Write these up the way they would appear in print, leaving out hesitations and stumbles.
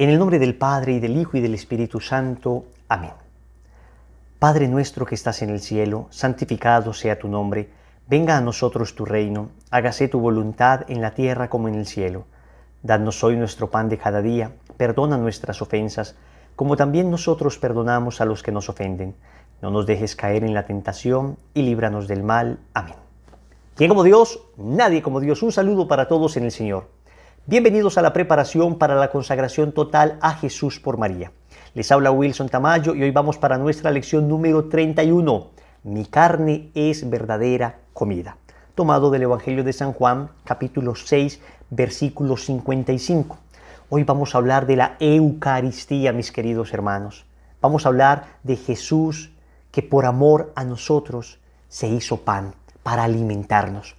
En el nombre del Padre, y del Hijo, y del Espíritu Santo. Amén. Padre nuestro que estás en el cielo, santificado sea tu nombre. Venga a nosotros tu reino. Hágase tu voluntad en la tierra como en el cielo. Danos hoy nuestro pan de cada día. Perdona nuestras ofensas, como también nosotros perdonamos a los que nos ofenden. No nos dejes caer en la tentación, y líbranos del mal. Amén. ¿Quién como Dios? Nadie como Dios. Un saludo para todos en el Señor. Bienvenidos a la preparación para la consagración total a Jesús por María. Les habla Wilson Tamayo y hoy vamos para nuestra lección número 31. Mi carne es verdadera comida. Tomado del Evangelio de San Juan, capítulo 6, versículo 55. Hoy vamos a hablar de la Eucaristía, mis queridos hermanos. Vamos a hablar de Jesús que por amor a nosotros se hizo pan para alimentarnos.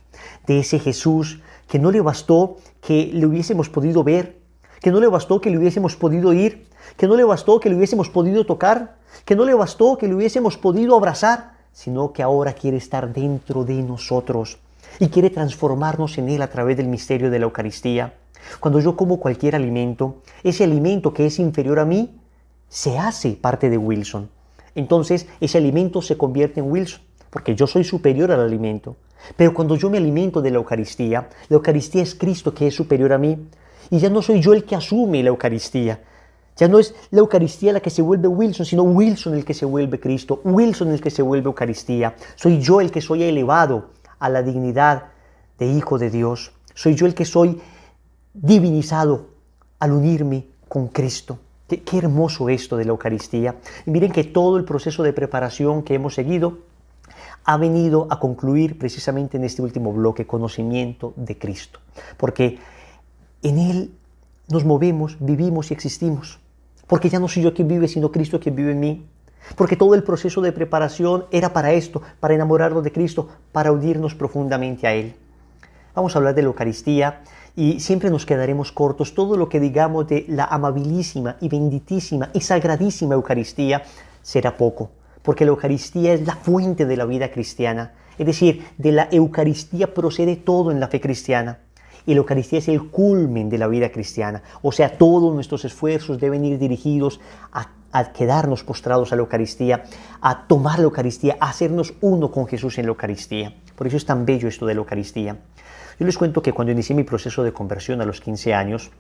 De ese Jesús que no le bastó que le hubiésemos podido ver, que no le bastó que le hubiésemos podido oír, que no le bastó que le hubiésemos podido tocar, que no le bastó que le hubiésemos podido abrazar, sino que ahora quiere estar dentro de nosotros y quiere transformarnos en Él a través del misterio de la Eucaristía. Cuando yo como cualquier alimento, ese alimento que es inferior a mí, se hace parte de Wilson. Entonces ese alimento se convierte en Wilson, porque yo soy superior al alimento. Pero cuando yo me alimento de la Eucaristía es Cristo que es superior a mí. Y ya no soy yo el que asume la Eucaristía. Ya no es la Eucaristía la que se vuelve Wilson, sino Wilson el que se vuelve Cristo, Wilson el que se vuelve Eucaristía. Soy yo el que soy elevado a la dignidad de Hijo de Dios. Soy yo el que soy divinizado al unirme con Cristo. Qué hermoso esto de la Eucaristía. Y miren que todo el proceso de preparación que hemos seguido ha venido a concluir precisamente en este último bloque, conocimiento de Cristo. Porque en Él nos movemos, vivimos y existimos. Porque ya no soy yo quien vive, sino Cristo quien vive en mí. Porque todo el proceso de preparación era para esto, para enamorarnos de Cristo, para unirnos profundamente a Él. Vamos a hablar de la Eucaristía y siempre nos quedaremos cortos. Todo lo que digamos de la amabilísima y benditísima y sagradísima Eucaristía será poco. Porque la Eucaristía es la fuente de la vida cristiana. Es decir, de la Eucaristía procede todo en la fe cristiana. Y la Eucaristía es el culmen de la vida cristiana. O sea, todos nuestros esfuerzos deben ir dirigidos a quedarnos postrados a la Eucaristía, a tomar la Eucaristía, a hacernos uno con Jesús en la Eucaristía. Por eso es tan bello esto de la Eucaristía. Yo les cuento que cuando inicié mi proceso de conversión a los 15 años,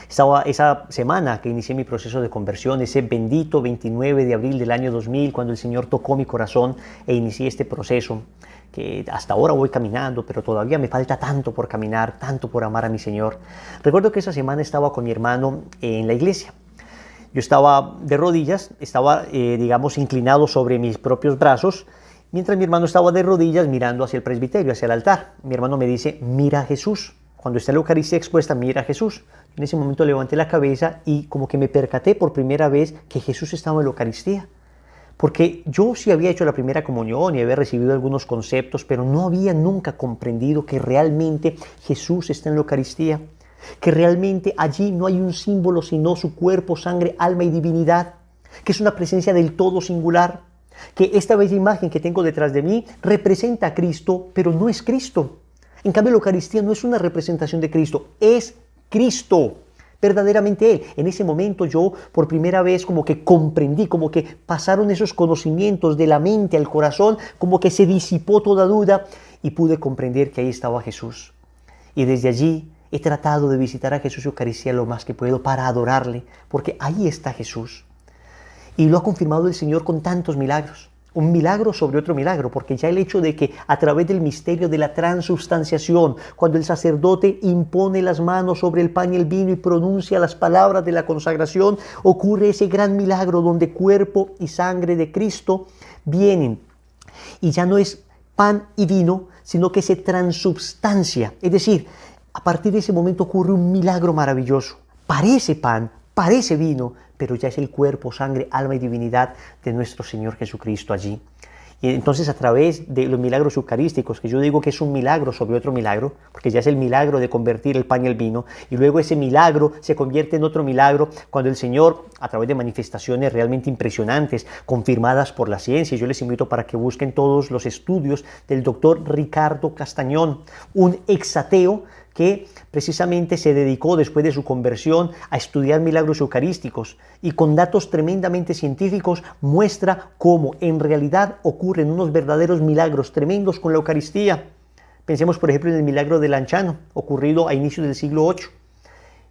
estaba esa semana que inicié mi proceso de conversión, ese bendito 29 de abril del año 2000, cuando el Señor tocó mi corazón e inicié este proceso, que hasta ahora voy caminando, pero todavía me falta tanto por caminar, tanto por amar a mi Señor. Recuerdo que esa semana estaba con mi hermano en la iglesia. Yo estaba de rodillas, estaba, inclinado sobre mis propios brazos, mientras mi hermano estaba de rodillas mirando hacia el presbiterio, hacia el altar. Mi hermano me dice, mira a Jesús. Cuando está la Eucaristía expuesta, mira a Jesús. En ese momento levanté la cabeza y como que me percaté por primera vez que Jesús estaba en la Eucaristía. Porque yo sí había hecho la primera comunión y había recibido algunos conceptos, pero no había nunca comprendido que realmente Jesús está en la Eucaristía. Que realmente allí no hay un símbolo sino su cuerpo, sangre, alma y divinidad. Que es una presencia del todo singular. Que esta bella imagen que tengo detrás de mí representa a Cristo, pero no es Cristo. En cambio, la Eucaristía no es una representación de Cristo, es Cristo, verdaderamente Él. En ese momento yo por primera vez como que comprendí, como que pasaron esos conocimientos de la mente al corazón, como que se disipó toda duda y pude comprender que ahí estaba Jesús. Y desde allí he tratado de visitar a Jesús y Eucaristía lo más que puedo para adorarle, porque ahí está Jesús. Y lo ha confirmado el Señor con tantos milagros. Un milagro sobre otro milagro, porque ya el hecho de que a través del misterio de la transubstanciación, cuando el sacerdote impone las manos sobre el pan y el vino y pronuncia las palabras de la consagración, ocurre ese gran milagro donde cuerpo y sangre de Cristo vienen. Y ya no es pan y vino, sino que se transubstancia. Es decir, a partir de ese momento ocurre un milagro maravilloso. Parece pan, parece vino, pero ya es el cuerpo, sangre, alma y divinidad de nuestro Señor Jesucristo allí. Y entonces a través de los milagros eucarísticos, que yo digo que es un milagro sobre otro milagro, porque ya es el milagro de convertir el pan y el vino, y luego ese milagro se convierte en otro milagro cuando el Señor, a través de manifestaciones realmente impresionantes, confirmadas por la ciencia, yo les invito para que busquen todos los estudios del doctor Ricardo Castañón, un exateo que precisamente se dedicó después de su conversión a estudiar milagros eucarísticos y con datos tremendamente científicos muestra cómo en realidad ocurren unos verdaderos milagros tremendos con la Eucaristía. Pensemos por ejemplo en el milagro de Lanciano, ocurrido a inicios del siglo VIII.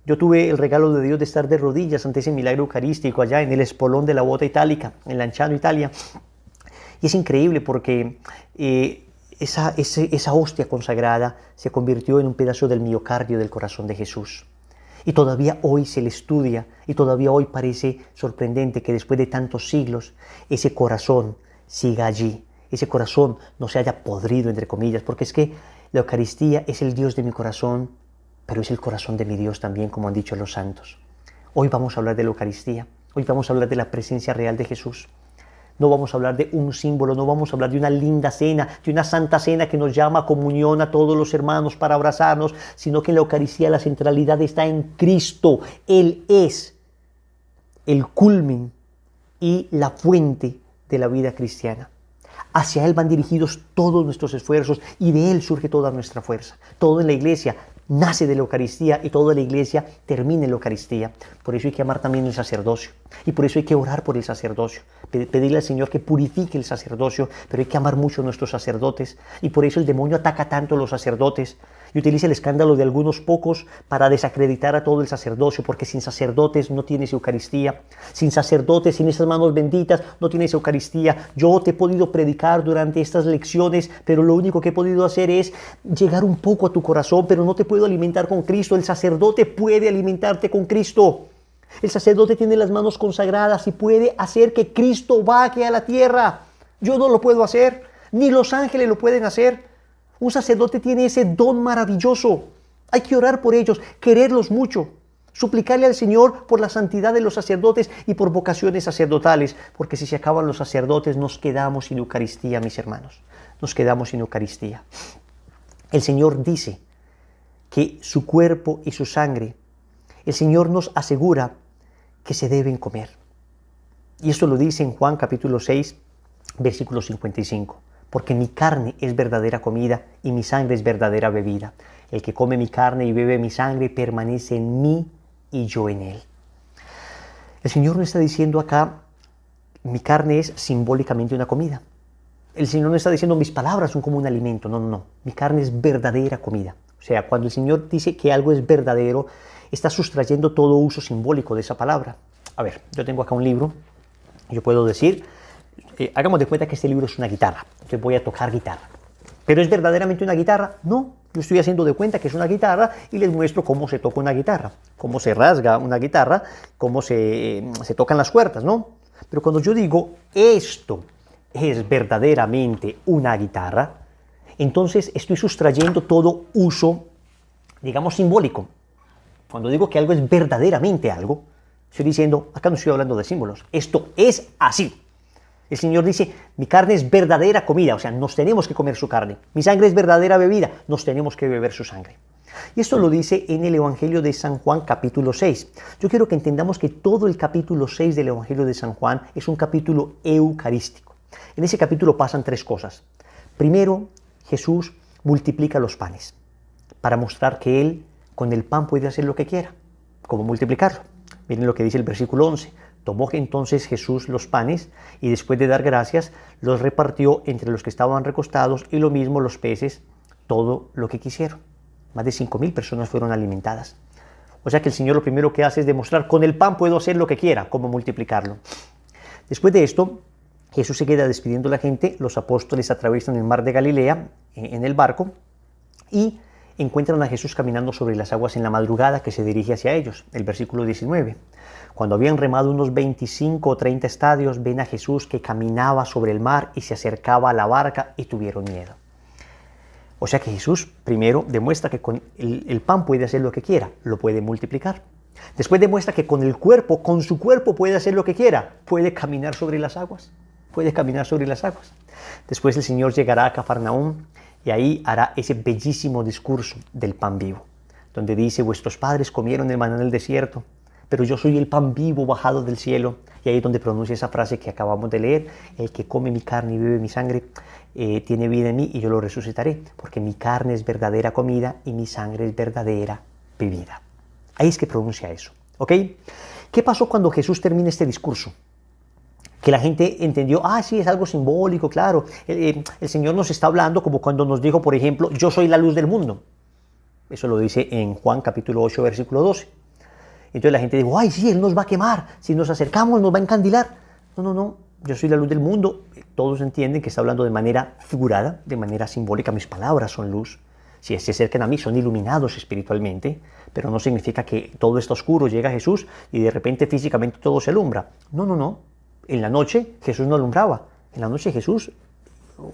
Yo tuve el regalo de Dios de estar de rodillas ante ese milagro eucarístico allá en el espolón de la Bota Itálica, en Lanciano, Italia. Y es increíble porque esa hostia consagrada se convirtió en un pedazo del miocardio del corazón de Jesús. Y todavía hoy se le estudia y todavía hoy parece sorprendente que después de tantos siglos ese corazón siga allí. Ese corazón no se haya podrido, entre comillas, porque es que la Eucaristía es el Dios de mi corazón, pero es el corazón de mi Dios también, como han dicho los santos. Hoy vamos a hablar de la Eucaristía, hoy vamos a hablar de la presencia real de Jesús. No vamos a hablar de un símbolo, no vamos a hablar de una linda cena, de una santa cena que nos llama a comunión a todos los hermanos para abrazarnos, sino que en la Eucaristía la centralidad está en Cristo. Él es el culmen y la fuente de la vida cristiana. Hacia Él van dirigidos todos nuestros esfuerzos y de Él surge toda nuestra fuerza. Todo en la Iglesia nace de la Eucaristía y toda la Iglesia termina en la Eucaristía. Por eso hay que amar también el sacerdocio y por eso hay que orar por el sacerdocio, pedirle al Señor que purifique el sacerdocio, pero hay que amar mucho a nuestros sacerdotes y por eso el demonio ataca tanto a los sacerdotes y utiliza el escándalo de algunos pocos para desacreditar a todo el sacerdocio, porque sin sacerdotes no tienes Eucaristía, sin sacerdotes, sin esas manos benditas no tienes Eucaristía. Yo te he podido predicar durante estas lecciones, pero lo único que he podido hacer es llegar un poco a tu corazón, pero no te puedo alimentar con Cristo. El sacerdote puede alimentarte con Cristo. El sacerdote tiene las manos consagradas y puede hacer que Cristo baje a la tierra. Yo no lo puedo hacer, ni los ángeles lo pueden hacer. Un sacerdote tiene ese don maravilloso. Hay que orar por ellos, quererlos mucho, suplicarle al Señor por la santidad de los sacerdotes y por vocaciones sacerdotales, porque si se acaban los sacerdotes nos quedamos sin Eucaristía, mis hermanos. Nos quedamos sin Eucaristía. El Señor dice que su cuerpo y su sangre, el Señor nos asegura que se deben comer. Y esto lo dice en Juan capítulo 6, versículo 55. Porque mi carne es verdadera comida y mi sangre es verdadera bebida. El que come mi carne y bebe mi sangre permanece en mí y yo en él. El Señor no está diciendo acá, mi carne es simbólicamente una comida. El Señor no está diciendo, mis palabras son como un alimento. No, no, no. Mi carne es verdadera comida. O sea, cuando el Señor dice que algo es verdadero, está sustrayendo todo uso simbólico de esa palabra. A ver, yo tengo acá un libro. Yo puedo decir, hagamos de cuenta que este libro es una guitarra. Yo voy a tocar guitarra. ¿Pero es verdaderamente una guitarra? No. Yo estoy haciendo de cuenta que es una guitarra y les muestro cómo se toca una guitarra, cómo se rasga una guitarra, cómo se tocan las cuerdas, ¿no? Pero cuando yo digo esto es verdaderamente una guitarra, entonces estoy sustrayendo todo uso, digamos, simbólico. Cuando digo que algo es verdaderamente algo, estoy diciendo, acá no estoy hablando de símbolos, esto es así. El Señor dice, mi carne es verdadera comida, o sea, nos tenemos que comer su carne. Mi sangre es verdadera bebida, nos tenemos que beber su sangre. Y esto lo dice en el Evangelio de San Juan capítulo 6. Yo quiero que entendamos que todo el capítulo 6 del Evangelio de San Juan es un capítulo eucarístico. En ese capítulo pasan tres cosas. Primero, Jesús multiplica los panes para mostrar que Él con el pan puede hacer lo que quiera. ¿Cómo multiplicarlo? Miren lo que dice el versículo 11. Tomó entonces Jesús los panes y después de dar gracias los repartió entre los que estaban recostados y lo mismo los peces, todo lo que quisieron. Más de 5,000 personas fueron alimentadas. O sea que el Señor lo primero que hace es demostrar, con el pan puedo hacer lo que quiera, cómo multiplicarlo. Después de esto, Jesús se queda despidiendo a la gente, los apóstoles atraviesan el mar de Galilea en el barco y encuentran a Jesús caminando sobre las aguas en la madrugada que se dirige hacia ellos, el versículo 19. Cuando habían remado unos 25 o 30 estadios, ven a Jesús que caminaba sobre el mar y se acercaba a la barca y tuvieron miedo. O sea que Jesús primero demuestra que con el pan puede hacer lo que quiera, lo puede multiplicar. Después demuestra que con el cuerpo, con su cuerpo puede hacer lo que quiera, puede caminar sobre las aguas, puede caminar sobre las aguas. Después el Señor llegará a Cafarnaúm y ahí hará ese bellísimo discurso del pan vivo, donde dice, vuestros padres comieron el maná en el desierto, pero yo soy el pan vivo bajado del cielo. Y ahí es donde pronuncia esa frase que acabamos de leer: el que come mi carne y bebe mi sangre tiene vida en mí y yo lo resucitaré, porque mi carne es verdadera comida y mi sangre es verdadera bebida. Ahí es que pronuncia eso, ¿ok? ¿Qué pasó cuando Jesús termina este discurso? Que la gente entendió, sí, es algo simbólico, claro. El Señor nos está hablando como cuando nos dijo, por ejemplo, yo soy la luz del mundo. Eso lo dice en Juan capítulo 8, versículo 12. Entonces la gente dijo, sí, Él nos va a quemar. Si nos acercamos, nos va a encandilar. No, yo soy la luz del mundo. Todos entienden que está hablando de manera figurada, de manera simbólica. Mis palabras son luz. Si se acercan a mí, son iluminados espiritualmente, pero no significa que todo está oscuro, llega Jesús y de repente físicamente todo se alumbra. No. En la noche Jesús no alumbraba. En la noche Jesús,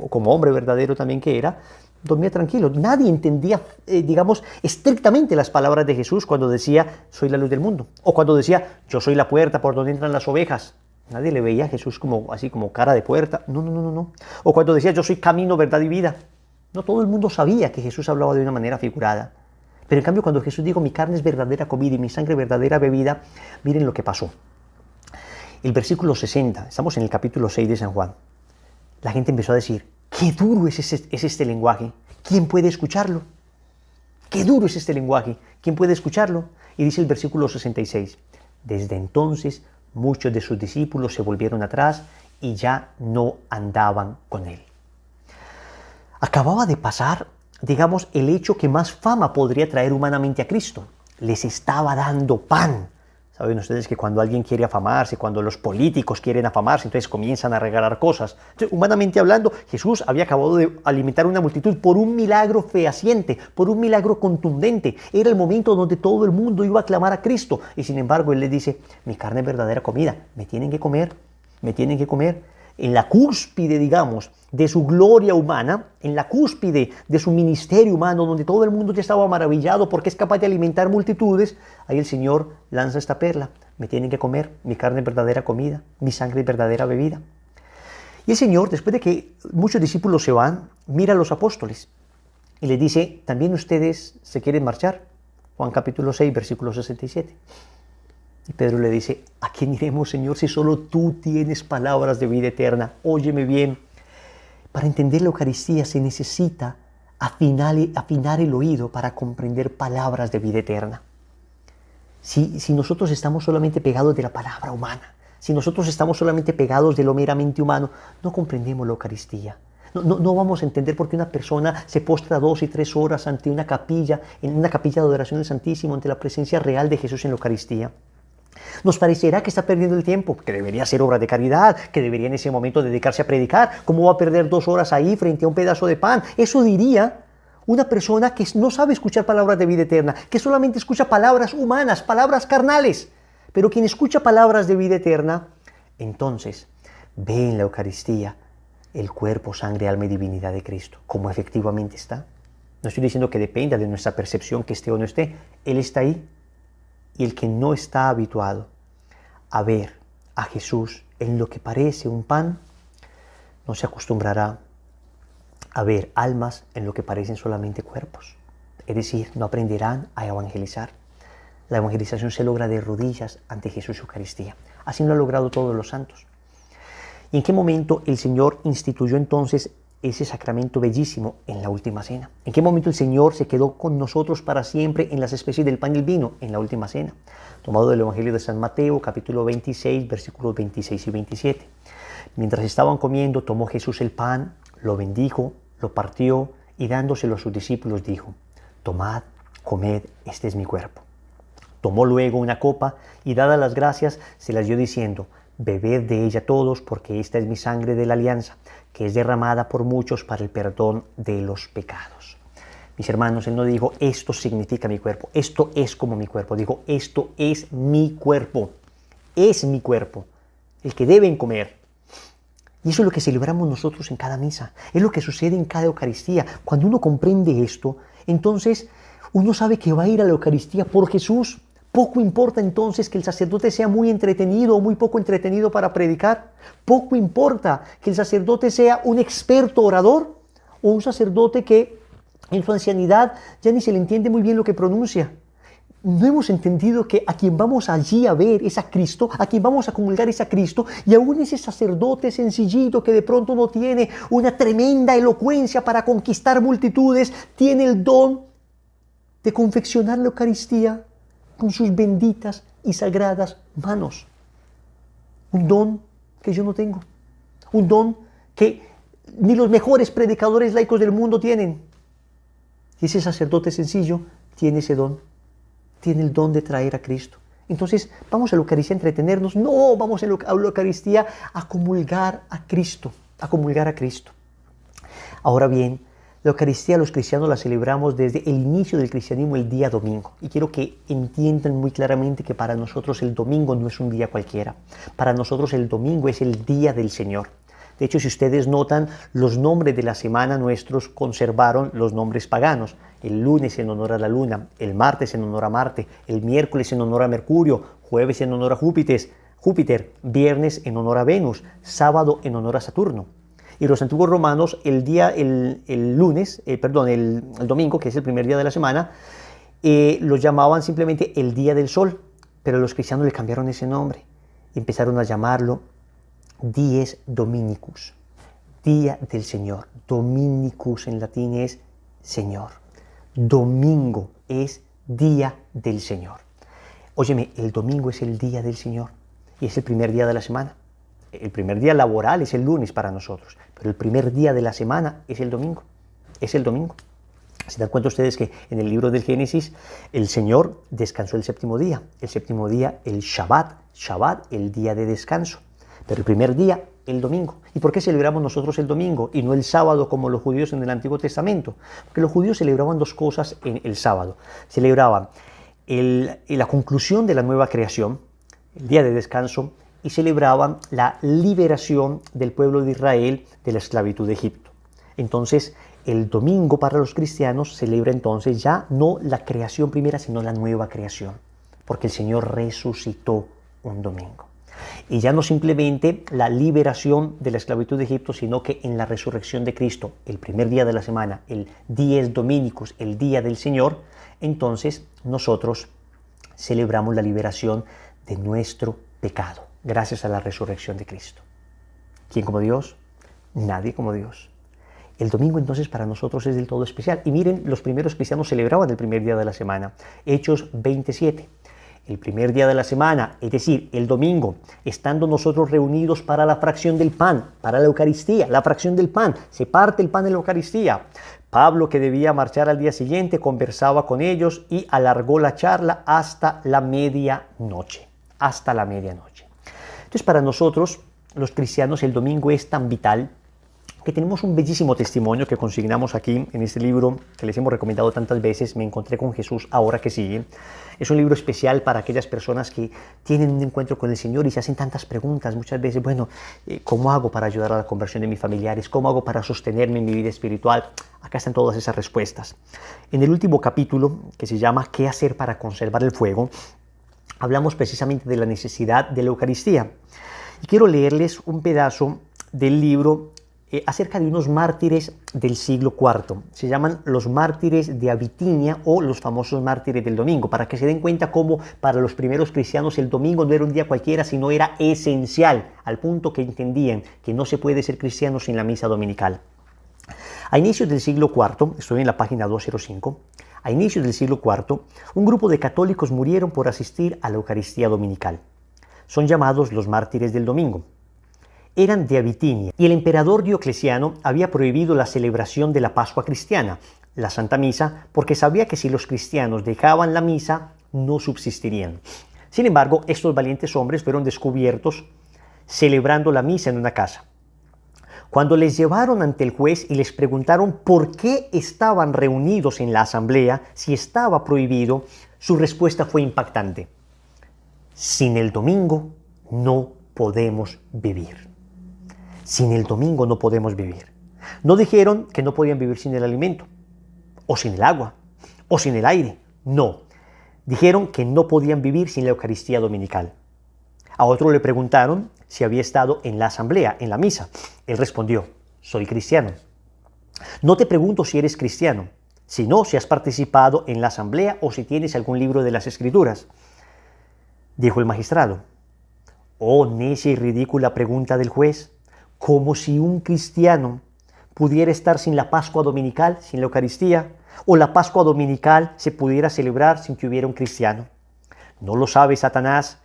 como hombre verdadero también que era, dormía tranquilo. Nadie entendía, estrictamente las palabras de Jesús cuando decía, soy la luz del mundo. O cuando decía, yo soy la puerta por donde entran las ovejas. Nadie le veía a Jesús así como cara de puerta. No. O cuando decía, yo soy camino, verdad y vida. No todo el mundo sabía que Jesús hablaba de una manera figurada. Pero en cambio, cuando Jesús dijo, mi carne es verdadera comida y mi sangre verdadera bebida, miren lo que pasó. El versículo 60, estamos en el capítulo 6 de San Juan. La gente empezó a decir, qué duro es este lenguaje. ¿Quién puede escucharlo? Qué duro es este lenguaje. ¿Quién puede escucharlo? Y dice el versículo 66, desde entonces muchos de sus discípulos se volvieron atrás y ya no andaban con él. Acababa de pasar, el hecho que más fama podría traer humanamente a Cristo. Les estaba dando pan. Saben ustedes que cuando alguien quiere afamarse, cuando los políticos quieren afamarse, entonces comienzan a regalar cosas. Entonces, humanamente hablando, Jesús había acabado de alimentar una multitud por un milagro fehaciente, por un milagro contundente. Era el momento donde todo el mundo iba a clamar a Cristo. Y sin embargo, Él les dice, mi carne es verdadera comida, me tienen que comer. En la cúspide, de su gloria humana, en la cúspide de su ministerio humano, donde todo el mundo ya estaba maravillado porque es capaz de alimentar multitudes, ahí el Señor lanza esta perla, me tienen que comer, mi carne es verdadera comida, mi sangre es verdadera bebida. Y el Señor, después de que muchos discípulos se van, mira a los apóstoles y les dice, ¿también ustedes se quieren marchar? Juan capítulo 6, versículo 67. Y Pedro le dice, ¿a quién iremos, Señor, si solo tú tienes palabras de vida eterna? Óyeme bien. Para entender la Eucaristía se necesita afinar el oído para comprender palabras de vida eterna. Si nosotros estamos solamente pegados de la palabra humana, si nosotros estamos solamente pegados de lo meramente humano, no comprendemos la Eucaristía. No vamos a entender por qué una persona se postra 2 y 3 horas ante una capilla, en una capilla de adoración del Santísimo, ante la presencia real de Jesús en la Eucaristía. Nos parecerá que está perdiendo el tiempo, que debería hacer obra de caridad, que debería en ese momento dedicarse a predicar. ¿Cómo va a perder 2 horas ahí frente a un pedazo de pan? Eso diría una persona que no sabe escuchar palabras de vida eterna, que solamente escucha palabras humanas, palabras carnales. Pero quien escucha palabras de vida eterna, entonces ve en la Eucaristía el cuerpo, sangre, alma y divinidad de Cristo, como efectivamente está. No estoy diciendo que dependa de nuestra percepción que esté o no esté. Él está ahí. Y el que no está habituado a ver a Jesús en lo que parece un pan, no se acostumbrará a ver almas en lo que parecen solamente cuerpos. Es decir, no aprenderán a evangelizar. La evangelización se logra de rodillas ante Jesús y Eucaristía. Así lo han logrado todos los santos. ¿Y en qué momento el Señor instituyó entonces ese sacramento bellísimo en la última cena? ¿En qué momento el Señor se quedó con nosotros para siempre en las especies del pan y el vino? En la última cena. Tomado del Evangelio de San Mateo, capítulo 26, versículos 26 y 27. Mientras estaban comiendo, tomó Jesús el pan, lo bendijo, lo partió y dándoselo a sus discípulos dijo, tomad, comed, este es mi cuerpo. Tomó luego una copa y dadas las gracias, se las dio diciendo, bebed de ella todos, porque esta es mi sangre de la alianza, que es derramada por muchos para el perdón de los pecados. Mis hermanos, Él no dijo, esto significa mi cuerpo, esto es como mi cuerpo. Dijo, esto es mi cuerpo, el que deben comer. Y eso es lo que celebramos nosotros en cada misa, es lo que sucede en cada Eucaristía. Cuando uno comprende esto, entonces uno sabe que va a ir a la Eucaristía por Jesús. Poco importa entonces que el sacerdote sea muy entretenido o muy poco entretenido para predicar. Poco importa que el sacerdote sea un experto orador o un sacerdote que en su ancianidad ya ni se le entiende muy bien lo que pronuncia. no hemos entendido que a quien vamos allí a ver es a Cristo, a quien vamos a comulgar es a Cristo, y aún ese sacerdote sencillito que de pronto no tiene una tremenda elocuencia para conquistar multitudes, tiene el don de confeccionar la Eucaristía con sus benditas y sagradas manos. Un don que yo no tengo, un don que ni los mejores predicadores laicos del mundo tienen. Y ese sacerdote sencillo tiene ese don. Tiene el don de traer a Cristo. Entonces, vamos a la Eucaristía a entretenernos. No, vamos a la Eucaristía a comulgar a Cristo. A comulgar a Cristo. Ahora bien, la Eucaristía los cristianos la celebramos desde el inicio del cristianismo, el día domingo. Y quiero que entiendan muy claramente que para nosotros el domingo no es un día cualquiera. Para nosotros el domingo es el día del Señor. De hecho, si ustedes notan, los nombres de la semana nuestros conservaron los nombres paganos. El lunes en honor a la luna, el martes en honor a Marte, el miércoles en honor a Mercurio, jueves en honor a Júpiter, viernes en honor a Venus, sábado en honor a Saturno. Y los antiguos romanos, el domingo, que es el primer día de la semana, lo llamaban simplemente el día del sol, pero los cristianos le cambiaron ese nombre y empezaron a llamarlo Dies Dominicus, día del Señor. Dominicus en latín es Señor. Domingo es día del Señor. Óyeme, el domingo es el día del Señor y es el primer día de la semana. El primer día laboral es el lunes para nosotros, pero el primer día de la semana es el domingo. Es el domingo. Se dan cuenta ustedes que en el libro del Génesis el Señor descansó el séptimo día. El séptimo día, el Shabbat, el día de descanso. Pero el primer día, el domingo. ¿Y por qué celebramos nosotros el domingo y no el sábado como los judíos en el Antiguo Testamento? Porque los judíos celebraban dos cosas en el sábado. Celebraban la conclusión de la nueva creación, el día de descanso, y celebraban la liberación del pueblo de Israel de la esclavitud de Egipto. Entonces, el domingo para los cristianos celebra entonces ya no la creación primera, sino la nueva creación, porque el Señor resucitó un domingo. Y ya no simplemente la liberación de la esclavitud de Egipto, sino que en la resurrección de Cristo, el primer día de la semana, el Dies Dominicus, el día del Señor, entonces nosotros celebramos la liberación de nuestro pecado, gracias a la resurrección de Cristo. ¿Quién como Dios? Nadie como Dios. El domingo entonces para nosotros es del todo especial. Y miren, los primeros cristianos celebraban el primer día de la semana. Hechos 27. El primer día de la semana, es decir, el domingo, estando nosotros reunidos para la fracción del pan, para la Eucaristía, la fracción del pan, se parte el pan en la Eucaristía. Pablo, que debía marchar al día siguiente, conversaba con ellos y alargó la charla hasta la medianoche. Hasta la medianoche. Entonces, para nosotros, los cristianos, el domingo es tan vital que tenemos un bellísimo testimonio que consignamos aquí en este libro que les hemos recomendado tantas veces, Me encontré con Jesús ahora que sigue. Es un libro especial para aquellas personas que tienen un encuentro con el Señor y se hacen tantas preguntas muchas veces. Bueno, ¿cómo hago para ayudar a la conversión de mis familiares? ¿Cómo hago para sostenerme en mi vida espiritual? Acá están todas esas respuestas. En el último capítulo, que se llama ¿Qué hacer para conservar el fuego?, hablamos precisamente de la necesidad de la Eucaristía. Y quiero leerles un pedazo del libro acerca de unos mártires del siglo IV. Se llaman los mártires de Abitinia o los famosos mártires del domingo, para que se den cuenta cómo para los primeros cristianos el domingo no era un día cualquiera, sino era esencial, al punto que entendían que no se puede ser cristiano sin la misa dominical. A inicios del siglo IV, estoy en la página 205, a inicios del siglo IV, un grupo de católicos murieron por asistir a la Eucaristía dominical. Son llamados los mártires del domingo. Eran de Abitinia y el emperador Diocleciano había prohibido la celebración de la Pascua cristiana, la Santa Misa, porque sabía que si los cristianos dejaban la misa, no subsistirían. Sin embargo, estos valientes hombres fueron descubiertos celebrando la misa en una casa. Cuando les llevaron ante el juez y les preguntaron por qué estaban reunidos en la asamblea, si estaba prohibido, su respuesta fue impactante. Sin el domingo no podemos vivir. Sin el domingo no podemos vivir. No dijeron que no podían vivir sin el alimento, o sin el agua, o sin el aire. No. Dijeron que no podían vivir sin la Eucaristía dominical. A otro le preguntaron si había estado en la asamblea, en la misa. Él respondió, soy cristiano. No te pregunto si eres cristiano, si no, si has participado en la asamblea o si tienes algún libro de las Escrituras. Dijo el magistrado. Oh, necia y ridícula pregunta del juez, como si un cristiano pudiera estar sin la Pascua Dominical, sin la Eucaristía, o la Pascua Dominical se pudiera celebrar sin que hubiera un cristiano. ¿No lo sabe Satanás,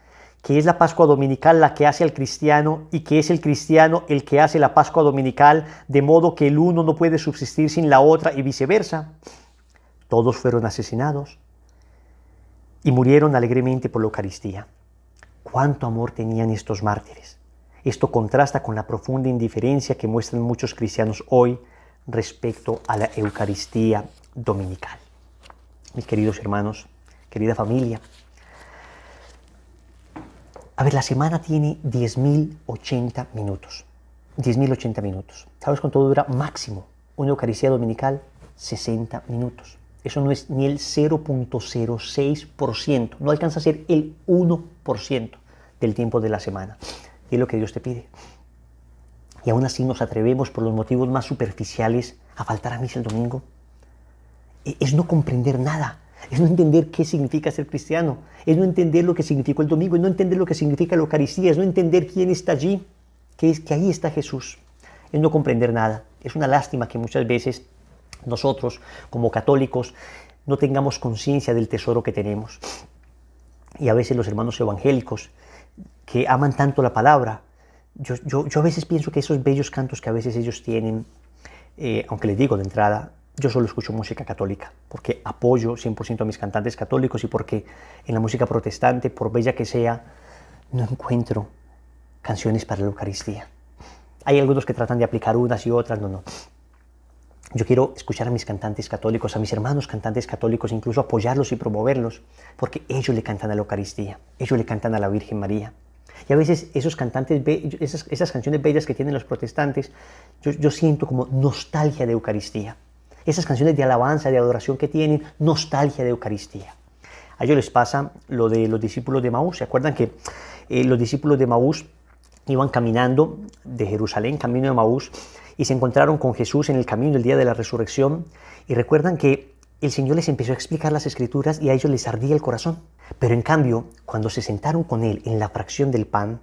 que es la Pascua Dominical la que hace al cristiano y que es el cristiano el que hace la Pascua Dominical, de modo que el uno no puede subsistir sin la otra y viceversa? Todos fueron asesinados y murieron alegremente por la Eucaristía. ¿Cuánto amor tenían estos mártires? Esto contrasta con la profunda indiferencia que muestran muchos cristianos hoy respecto a la Eucaristía dominical. Mis queridos hermanos, querida familia, a ver, la semana tiene 10.080 minutos. 10.080 minutos. ¿Sabes cuánto dura máximo una Eucaristía dominical? 60 minutos. Eso no es ni el 0.06%. No alcanza a ser el 1% del tiempo de la semana. Y es lo que Dios te pide. Y aún así nos atrevemos por los motivos más superficiales a faltar a misa el domingo. Es no comprender nada. Es no entender qué significa ser cristiano. Es no entender lo que significó el domingo. Es no entender lo que significa la Eucaristía. Es no entender quién está allí. Que ahí está Jesús. Es no comprender nada. Es una lástima que muchas veces nosotros, como católicos, no tengamos conciencia del tesoro que tenemos. Y a veces los hermanos evangélicos, que aman tanto la palabra, yo a veces pienso que esos bellos cantos que a veces ellos tienen, aunque les digo de entrada, yo solo escucho música católica, porque apoyo 100% a mis cantantes católicos y porque en la música protestante, por bella que sea, no encuentro canciones para la Eucaristía. Hay algunos que tratan de aplicar unas y otras, no. Yo quiero escuchar a mis cantantes católicos, a mis hermanos cantantes católicos, incluso apoyarlos y promoverlos, porque ellos le cantan a la Eucaristía, ellos le cantan a la Virgen María. Y a veces esos cantantes, esas canciones bellas que tienen los protestantes, yo siento como nostalgia de Eucaristía. Esas canciones de alabanza, de adoración que tienen, nostalgia de Eucaristía. A ellos les pasa lo de los discípulos de Emaús. ¿Se acuerdan que los discípulos de Emaús iban caminando de Jerusalén, camino de Emaús, y se encontraron con Jesús en el camino el día de la resurrección? Y recuerdan que el Señor les empezó a explicar las Escrituras y a ellos les ardía el corazón. Pero en cambio, cuando se sentaron con Él en la fracción del pan,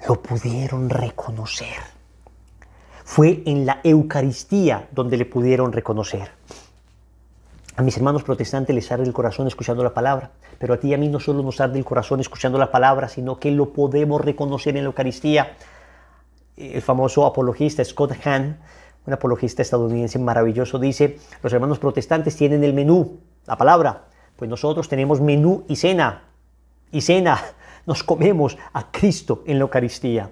lo pudieron reconocer. Fue en la Eucaristía donde le pudieron reconocer. A mis hermanos protestantes les arde el corazón escuchando la palabra, pero a ti y a mí no solo nos arde el corazón escuchando la palabra, sino que lo podemos reconocer en la Eucaristía. El famoso apologista Scott Hahn, un apologista estadounidense maravilloso, dice: los hermanos protestantes tienen el menú, la palabra, pues nosotros tenemos menú y cena. Y cena, nos comemos a Cristo en la Eucaristía.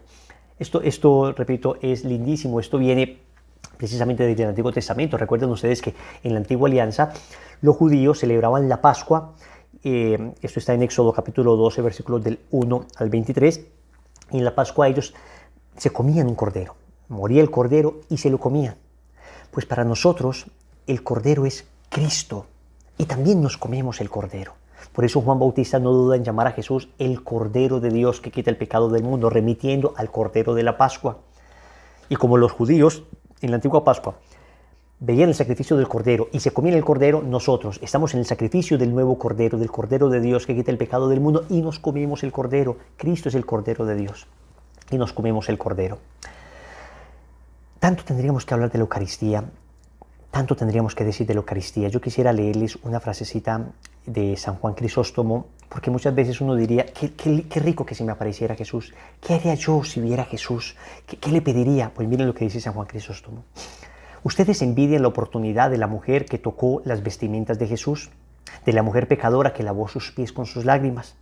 Esto, repito, es lindísimo. Esto viene precisamente desde el Antiguo Testamento. Recuerden ustedes que en la Antigua Alianza los judíos celebraban la Pascua. Esto está en Éxodo capítulo 12, versículos del 1 al 23. Y en la Pascua ellos se comían un cordero. Moría el cordero y se lo comían. Pues para nosotros el cordero es Cristo y también nos comemos el cordero. Por eso Juan Bautista no duda en llamar a Jesús el Cordero de Dios que quita el pecado del mundo, remitiendo al Cordero de la Pascua. Y como los judíos en la antigua Pascua veían el sacrificio del Cordero y se comían el Cordero, nosotros estamos en el sacrificio del nuevo Cordero, del Cordero de Dios que quita el pecado del mundo, y nos comemos el Cordero. Cristo es el Cordero de Dios y nos comemos el Cordero. Tanto tendríamos que hablar de la Eucaristía, tanto tendríamos que decir de la Eucaristía. Yo quisiera leerles una frasecita de San Juan Crisóstomo, porque muchas veces uno diría: qué rico que se me apareciera Jesús. ¿Qué haría yo si viera a Jesús? ¿Qué le pediría? Pues miren lo que dice San Juan Crisóstomo. Ustedes envidian la oportunidad de la mujer que tocó las vestimentas de Jesús, de la mujer pecadora que lavó sus pies con sus lágrimas,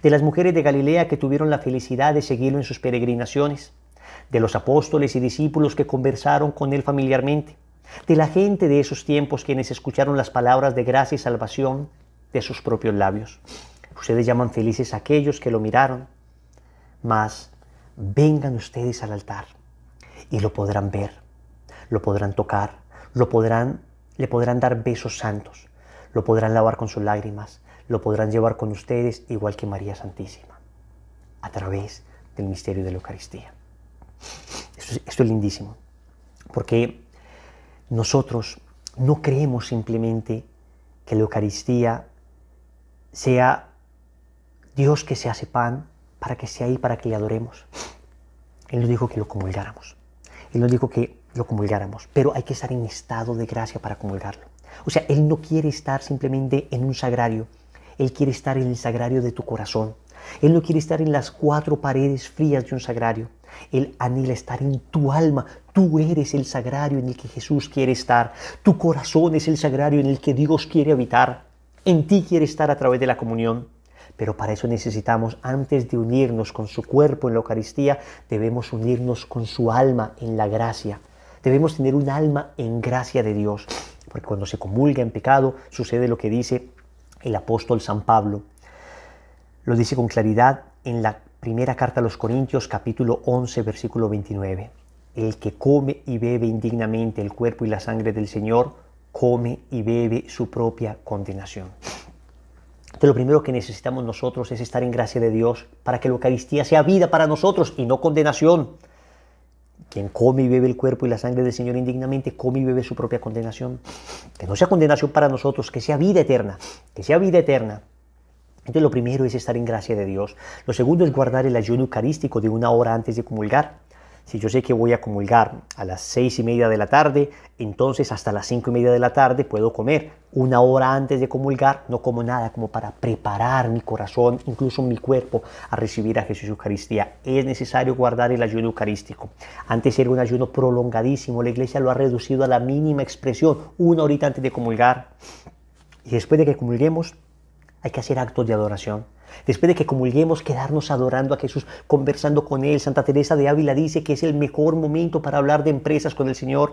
de las mujeres de Galilea que tuvieron la felicidad de seguirlo en sus peregrinaciones, de los apóstoles y discípulos que conversaron con él familiarmente, de la gente de esos tiempos quienes escucharon las palabras de gracia y salvación de sus propios labios. Ustedes llaman felices a aquellos que lo miraron, mas vengan ustedes al altar y lo podrán ver, lo podrán tocar, le podrán dar besos santos, lo podrán lavar con sus lágrimas, lo podrán llevar con ustedes igual que María Santísima, a través del misterio de la Eucaristía. Esto es lindísimo, porque nosotros no creemos simplemente que la Eucaristía sea Dios que se hace pan para que esté ahí, para que le adoremos. Él nos dijo que lo comulgáramos. Él nos dijo que lo comulgáramos, pero hay que estar en estado de gracia para comulgarlo. O sea, Él no quiere estar simplemente en un sagrario. Él quiere estar en el sagrario de tu corazón. Él no quiere estar en las 4 paredes frías de un sagrario. Él anhela estar en tu alma. Tú eres el sagrario en el que Jesús quiere estar. Tu corazón es el sagrario en el que Dios quiere habitar. En ti quiere estar a través de la comunión. Pero para eso necesitamos, antes de unirnos con su cuerpo en la Eucaristía, debemos unirnos con su alma en la gracia. Debemos tener un alma en gracia de Dios. Porque cuando se comulga en pecado, sucede lo que dice el apóstol San Pablo. Lo dice con claridad en la primera carta a los Corintios, capítulo 11, versículo 29. El que come y bebe indignamente el cuerpo y la sangre del Señor, come y bebe su propia condenación. Entonces, lo primero que necesitamos nosotros es estar en gracia de Dios para que la Eucaristía sea vida para nosotros y no condenación. Quien come y bebe el cuerpo y la sangre del Señor indignamente, come y bebe su propia condenación. Que no sea condenación para nosotros, que sea vida eterna, que sea vida eterna. Entonces lo primero es estar en gracia de Dios. Lo segundo es guardar el ayuno eucarístico de 1 hora antes de comulgar. Si yo sé que voy a comulgar a las 6:30 de la tarde, entonces hasta las 5:30 de la tarde puedo comer. 1 hora antes de comulgar no como nada, como para preparar mi corazón, incluso mi cuerpo, a recibir a Jesús Eucaristía. Es necesario guardar el ayuno eucarístico. Antes era un ayuno prolongadísimo, la Iglesia lo ha reducido a la mínima expresión, 1 horita antes de comulgar. Y después de que comulguemos, hay que hacer actos de adoración. Después de que comulguemos, quedarnos adorando a Jesús, conversando con Él. Santa Teresa de Ávila dice que es el mejor momento para hablar de empresas con el Señor.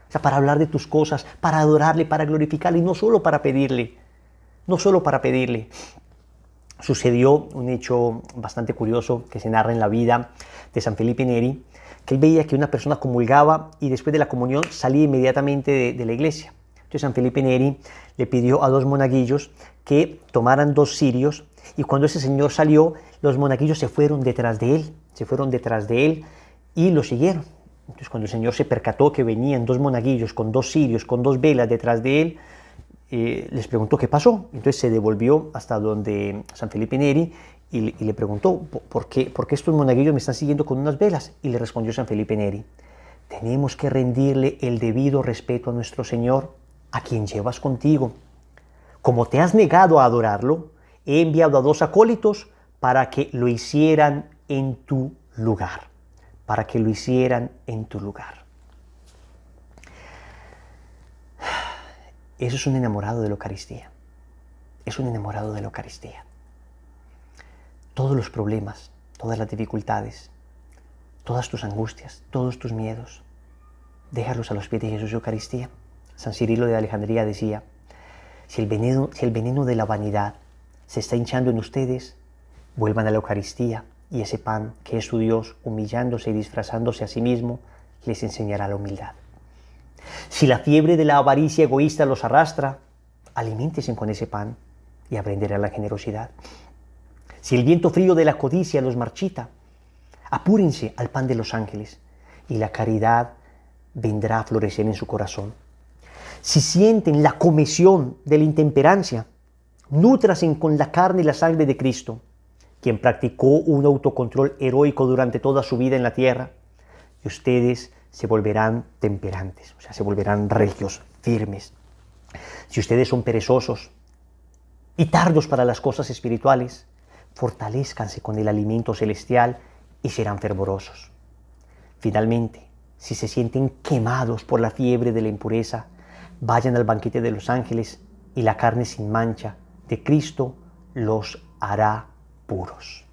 O sea, para hablar de tus cosas, para adorarle, para glorificarle, y no solo para pedirle. No solo para pedirle. Sucedió un hecho bastante curioso que se narra en la vida de San Felipe Neri, que él veía que una persona comulgaba y después de la comunión salía inmediatamente de la iglesia. Entonces San Felipe Neri le pidió a 2 monaguillos que tomaran 2 cirios, y cuando ese señor salió, los monaguillos se fueron detrás de él y lo siguieron. Entonces cuando el Señor se percató que venían 2 monaguillos con 2 cirios, con 2 velas detrás de él, les preguntó qué pasó. Entonces se devolvió hasta donde San Felipe Neri y le preguntó, ¿por qué estos monaguillos me están siguiendo con unas velas? Y le respondió San Felipe Neri, tenemos que rendirle el debido respeto a nuestro Señor, a quien llevas contigo. Como te has negado a adorarlo, he enviado a 2 acólitos para que lo hicieran en tu lugar. Para que lo hicieran en tu lugar. Eso es un enamorado de la Eucaristía. Es un enamorado de la Eucaristía. Todos los problemas, todas las dificultades, todas tus angustias, todos tus miedos, déjalos a los pies de Jesús Eucaristía. San Cirilo de Alejandría decía, si el veneno de la vanidad se está hinchando en ustedes, vuelvan a la Eucaristía y ese pan que es su Dios, humillándose y disfrazándose a sí mismo, les enseñará la humildad. Si la fiebre de la avaricia egoísta los arrastra, aliméntense con ese pan y aprenderán la generosidad. Si el viento frío de la codicia los marchita, apúrense al pan de los ángeles y la caridad vendrá a florecer en su corazón. Si sienten la comezón de la intemperancia, nútrasen con la carne y la sangre de Cristo, quien practicó un autocontrol heroico durante toda su vida en la tierra, y ustedes se volverán temperantes, o sea, se volverán regios, firmes. Si ustedes son perezosos y tardos para las cosas espirituales, fortalézcanse con el alimento celestial y serán fervorosos. Finalmente, si se sienten quemados por la fiebre de la impureza, vayan al banquete de los ángeles y la carne sin mancha de Cristo los hará puros.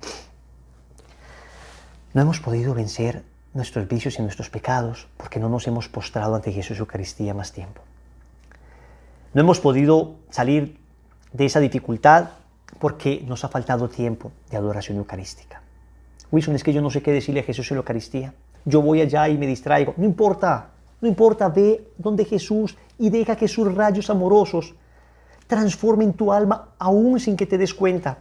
No hemos podido vencer nuestros vicios y nuestros pecados porque no nos hemos postrado ante Jesús Eucaristía más tiempo. No hemos podido salir de esa dificultad porque nos ha faltado tiempo de adoración eucarística. Wilson, es que yo no sé qué decirle a Jesús en la Eucaristía. Yo voy allá y me distraigo. No importa, ve donde Jesús y deja que sus rayos amorosos transformen tu alma aún sin que te des cuenta.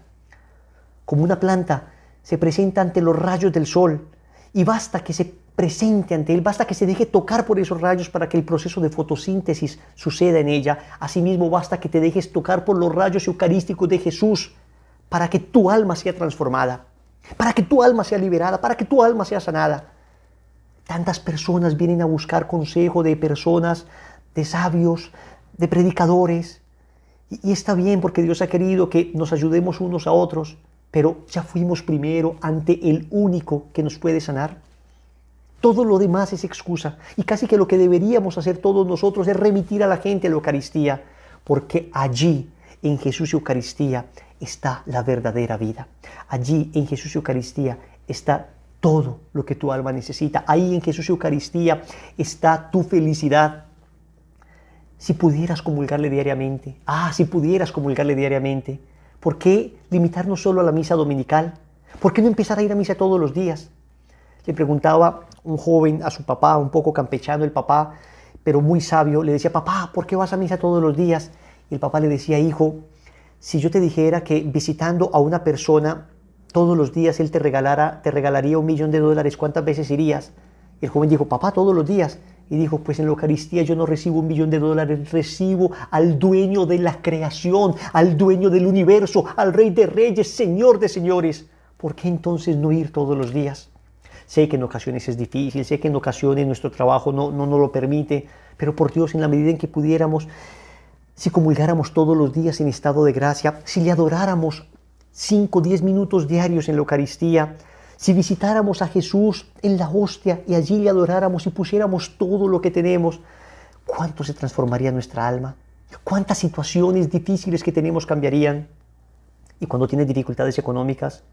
Como una planta se presenta ante los rayos del sol y basta que se presente ante Él, basta que se deje tocar por esos rayos para que el proceso de fotosíntesis suceda en ella. Asimismo, basta que te dejes tocar por los rayos eucarísticos de Jesús para que tu alma sea transformada, para que tu alma sea liberada, para que tu alma sea sanada. Tantas personas vienen a buscar consejo de personas, de sabios, de predicadores. Y está bien porque Dios ha querido que nos ayudemos unos a otros, pero ya fuimos primero ante el único que nos puede sanar. Todo lo demás es excusa. Y casi que lo que deberíamos hacer todos nosotros es remitir a la gente a la Eucaristía, porque allí, en Jesús y Eucaristía, está la verdadera vida. Allí, en Jesús y Eucaristía, está todo lo que tu alma necesita. Ahí, en Jesús y Eucaristía, está tu felicidad. Si pudieras comulgarle diariamente, si pudieras comulgarle diariamente, ¿por qué limitarnos solo a la misa dominical? ¿Por qué no empezar a ir a misa todos los días? Le preguntaba un joven a su papá, un poco campechano el papá, pero muy sabio, le decía: papá, ¿por qué vas a misa todos los días? Y el papá le decía: hijo, si yo te dijera que visitando a una persona todos los días él te regalaría $1 millón, ¿cuántas veces irías? Y el joven dijo: papá, todos los días. Y dijo: pues en la Eucaristía yo no recibo $1 millón, recibo al dueño de la creación, al dueño del universo, al Rey de Reyes, Señor de Señores. ¿Por qué entonces no ir todos los días? Sé que en ocasiones es difícil, sé que en ocasiones nuestro trabajo no nos lo permite, pero por Dios, en la medida en que pudiéramos, si comulgáramos todos los días en estado de gracia, si le adoráramos 5 o 10 minutos diarios en la Eucaristía, si visitáramos a Jesús en la hostia y allí le adoráramos y pusiéramos todo lo que tenemos, ¿cuánto se transformaría nuestra alma? ¿Cuántas situaciones difíciles que tenemos cambiarían? Y cuando tienes dificultades económicas,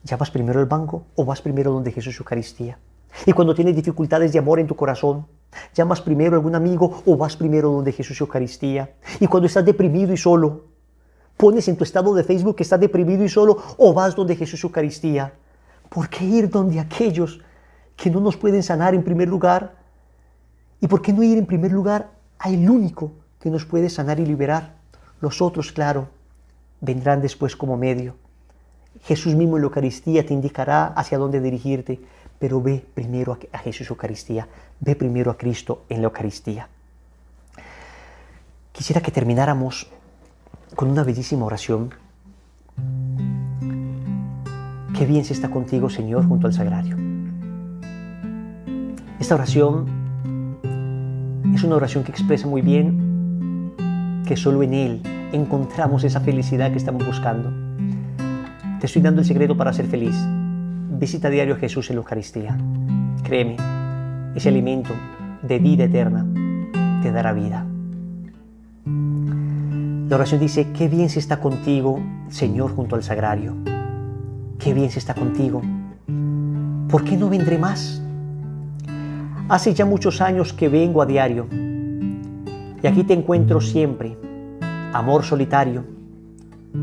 ¿ya vas primero al banco o vas primero donde Jesús y Eucaristía? Y cuando tienes dificultades de amor en tu corazón, ¿llamas primero a algún amigo o vas primero donde Jesús y Eucaristía? Y cuando estás deprimido y solo, ¿pones en tu estado de Facebook que estás deprimido y solo o vas donde Jesús y Eucaristía? ¿Por qué ir donde aquellos que no nos pueden sanar en primer lugar? ¿Y por qué no ir en primer lugar al único que nos puede sanar y liberar? Los otros, claro, vendrán después como medio. Jesús mismo en la Eucaristía te indicará hacia dónde dirigirte, pero ve primero a Jesús Eucaristía, ve primero a Cristo en la Eucaristía. Quisiera que termináramos con una bellísima oración. Qué bien se está contigo, Señor, junto al sagrario. Esta oración es una oración que expresa muy bien que solo en Él encontramos esa felicidad que estamos buscando. Te estoy dando el secreto para ser feliz. Visita diario a Jesús en la Eucaristía. Créeme, ese alimento de vida eterna te dará vida. La oración dice: qué bien se está contigo, Señor, junto al sagrario. Qué bien se está contigo. ¿Por qué no vendré más? Hace ya muchos años que vengo a diario y aquí te encuentro siempre, amor solitario,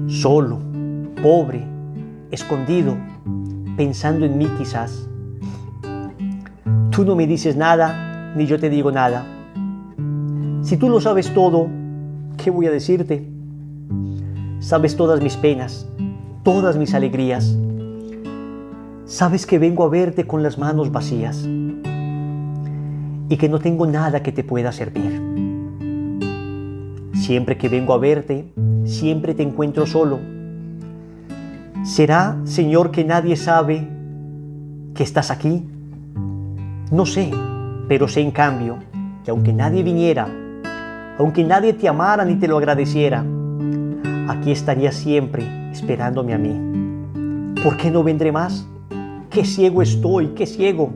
solo, pobre, escondido, pensando en mí quizás. Tú no me dices nada, ni yo te digo nada. Si tú lo sabes todo, ¿qué voy a decirte? Sabes todas mis penas, todas mis alegrías. Sabes que vengo a verte con las manos vacías y que no tengo nada que te pueda servir. Siempre que vengo a verte, siempre te encuentro solo. ¿Será, Señor, que nadie sabe que estás aquí? No sé, pero sé en cambio que aunque nadie viniera, aunque nadie te amara ni te lo agradeciera, aquí estaría siempre esperándome a mí. ¿Por qué no vendré más? ¡Qué ciego estoy, qué ciego!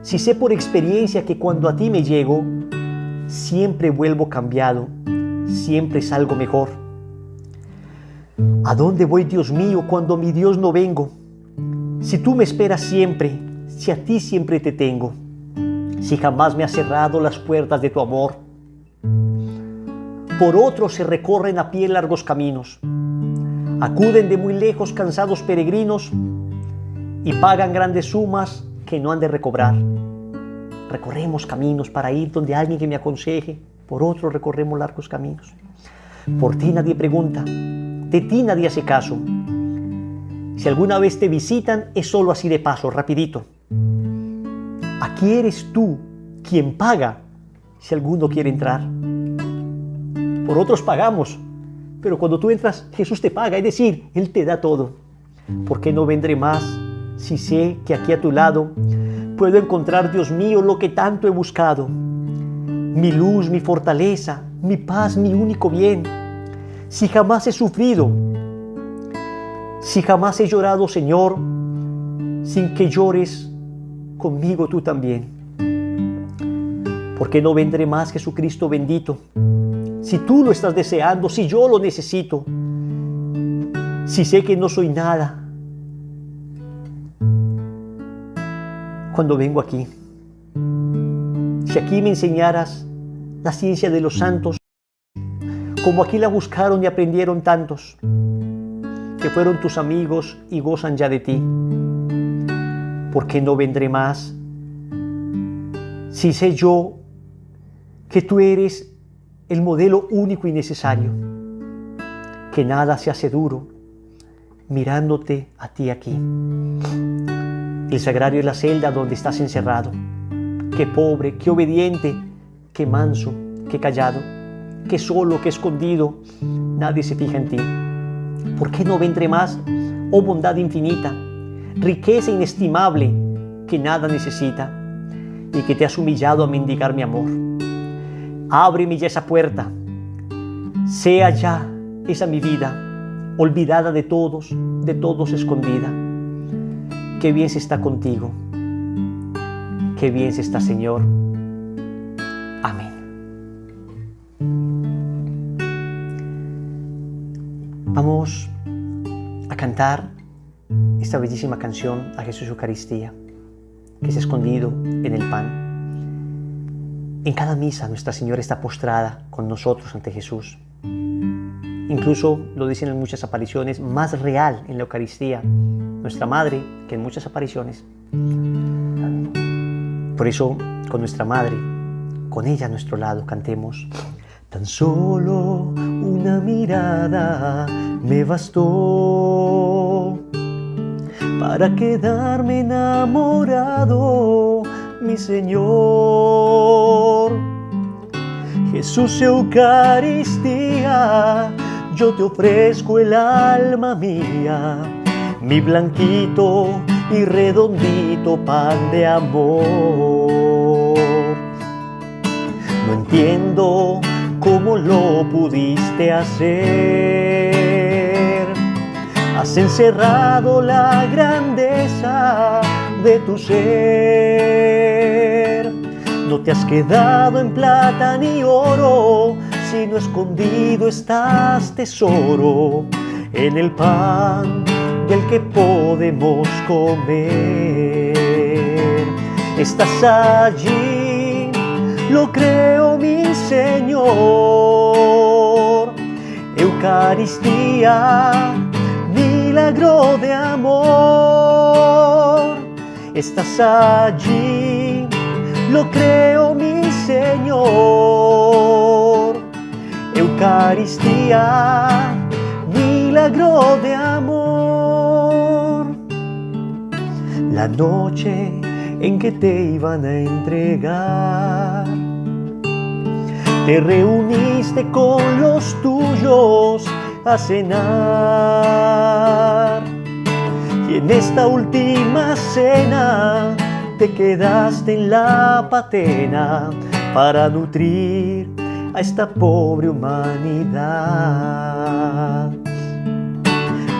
Si sé por experiencia que cuando a ti me llego, siempre vuelvo cambiado, siempre salgo mejor. ¿A dónde voy, Dios mío, cuando mi Dios no vengo? Si tú me esperas siempre, si a ti siempre te tengo, si jamás me has cerrado las puertas de tu amor. Por otros se recorren a pie largos caminos, acuden de muy lejos cansados peregrinos y pagan grandes sumas que no han de recobrar. Recorremos caminos para ir donde alguien que me aconseje, por otros recorremos largos caminos. Por ti nadie pregunta, de ti nadie hace caso. Si alguna vez te visitan, es solo así de paso, rapidito. ¿A aquí eres tú quien paga si alguno quiere entrar. Por otros pagamos, pero cuando tú entras, Jesús te paga, es decir, Él te da todo. ¿Por qué no vendré más si sé que aquí a tu lado puedo encontrar, Dios mío, lo que tanto he buscado? Mi luz, mi fortaleza, mi paz, mi único bien. Si jamás he sufrido, si jamás he llorado, Señor, sin que llores conmigo tú también. ¿Por qué no vendré más, Jesucristo bendito? Si tú lo estás deseando, si yo lo necesito, si sé que no soy nada, cuando vengo aquí, si aquí me enseñaras la ciencia de los santos, como aquí la buscaron y aprendieron tantos, que fueron tus amigos y gozan ya de ti, ¿por qué no vendré más? Si sé yo que tú eres el modelo único y necesario, que nada se hace duro mirándote a ti aquí. El sagrario es la celda donde estás encerrado. Qué pobre, qué obediente, qué manso, qué callado, qué solo, qué escondido. Nadie se fija en ti. ¿Por qué no vendré más, oh bondad infinita, riqueza inestimable que nada necesita y que te has humillado a mendigar mi amor? Ábreme ya esa puerta, sea ya esa mi vida, olvidada de todos escondida. Qué bien se está contigo, qué bien se está, Señor. Amén. Vamos a cantar esta bellísima canción a Jesús Eucaristía, que es escondido en el pan. En cada misa Nuestra Señora está postrada con nosotros ante Jesús. Incluso, lo dicen en muchas apariciones, más real en la Eucaristía nuestra Madre que en muchas apariciones. Por eso, con nuestra Madre, con ella a nuestro lado, cantemos: tan solo una mirada me bastó para quedarme enamorado, mi Señor. Jesús, Eucaristía, yo te ofrezco el alma mía, mi blanquito y redondito pan de amor. No entiendo cómo lo pudiste hacer. Has encerrado la grandeza de tu ser. No te has quedado en plata ni oro, sino escondido estás, tesoro, en el pan del que podemos comer. Estás allí, lo creo, mi Señor. Eucaristía, milagro de amor. Estás allí, lo creo, mi Señor. Eucaristía, milagro de amor. La noche en que te iban a entregar, te reuniste con los tuyos a cenar. Y en esta última cena te quedaste en la patena para nutrir a esta pobre humanidad.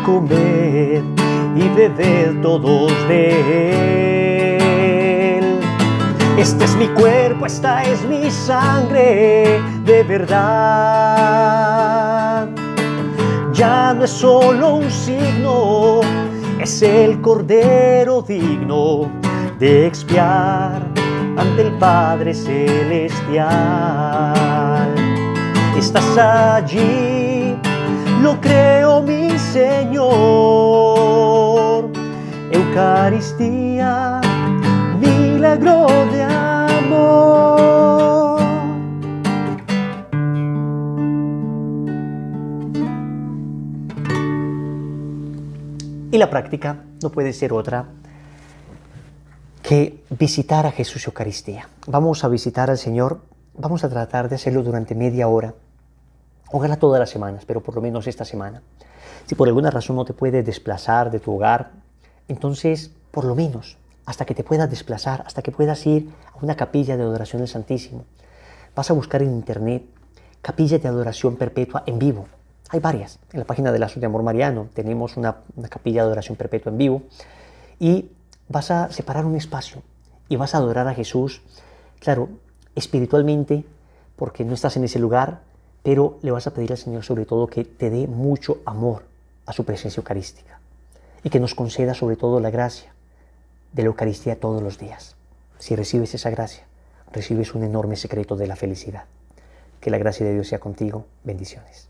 Comed y bebed todos de él. Este es mi cuerpo, esta es mi sangre de verdad. Ya no es solo un signo, es el Cordero digno de expiar ante el Padre Celestial. Estás allí, lo creo, mi Señor. Eucaristía, milagro de amor. Y la práctica no puede ser otra que visitar a Jesús Eucaristía. Vamos a visitar al Señor, vamos a tratar de hacerlo durante media hora. Ojalá todas las semanas, pero por lo menos esta semana. Si por alguna razón no te puedes desplazar de tu hogar, entonces por lo menos hasta que te puedas desplazar, hasta que puedas ir a una capilla de adoración al Santísimo. Vas a buscar en internet capillas de adoración perpetua en vivo. Hay varias. En la página de Lazos de Amor Mariano tenemos una capilla de adoración perpetua en vivo y vas a separar un espacio y vas a adorar a Jesús, claro, espiritualmente, porque no estás en ese lugar, pero le vas a pedir al Señor sobre todo que te dé mucho amor a su presencia eucarística y que nos conceda sobre todo la gracia de la Eucaristía todos los días. Si recibes esa gracia, recibes un enorme secreto de la felicidad. Que la gracia de Dios sea contigo. Bendiciones.